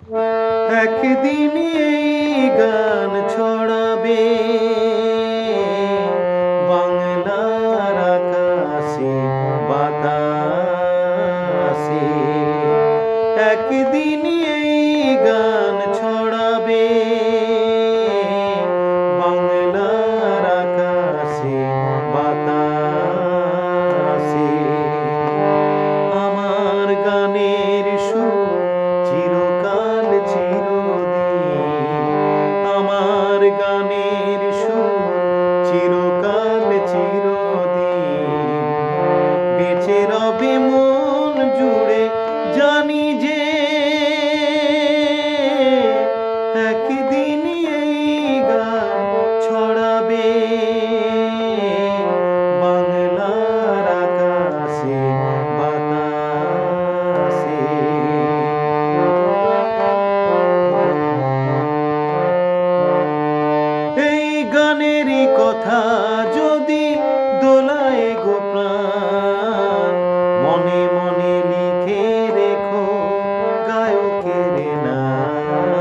একদিন এই গান ছড়াবে বাংলার আকাশে বাতাসে। একদিন এই গান ছড়াবে বাংলার আকাশে বাতাসে। আমার গানের সুর চিরকাল চিরদিন, আমার গানের সুর চিরকাল চিরদিন বেঁচে রবে মন জুড়ে। জানি যে একদিন এই গান ছড়াবে বাংলার আকাশে বাতাসে। এই গানেরই কথা যদি দোলায় গো প্রাণ, মনে মনে লিখে রেখো গায়কের নাম।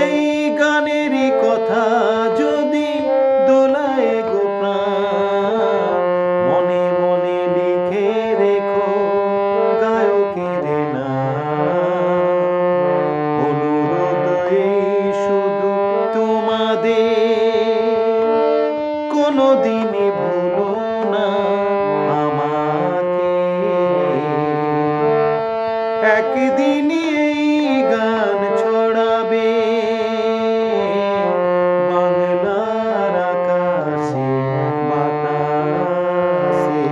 এই গানেরই কথা যদি দোলায় গো প্রাণ, মনে মনে লিখে রেখো গায়কের নাম। অনুরোধ এই শুধু তোমাদের, কোনোদিনই ভুলো না আমাকে। একদিন এই গান ছড়াবে বাংলার আকাশে বাতাসে।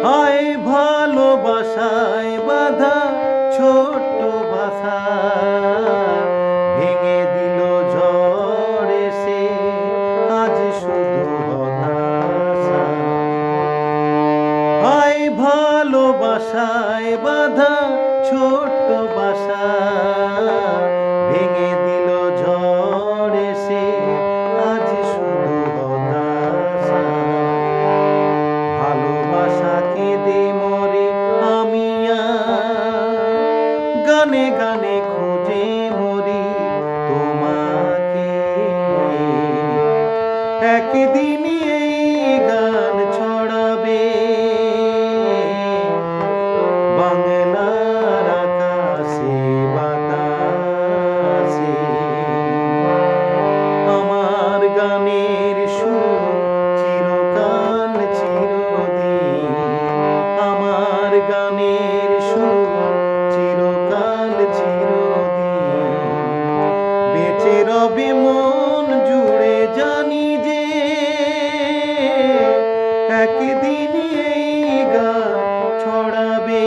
হায় ভালোবাসায় বাঁধা ছোট্ট ভাষা, ভেঙে দিল ঝড় এসে আজ শুধু হতাশা। হায় ভালোবাসায় বাঁধা ছোট্ট বাসা, ভেঙে দিল ঝড় এসে আজ শুধু হতাশা। ভালোবাসা কেঁদে মরে আমি গানে গানে খুঁজে মরি তোমাকে। একদিন এই গান ছড়াবে বাংলার আকাশে বাতাসে। আমার গানের সুর চিরকাল চিরদিন, আমার গানের সুর চিরকাল চিরদিন বেঁচে রবে মন জুড়ে। জানি যে একদিন এই গান ছড়াবে।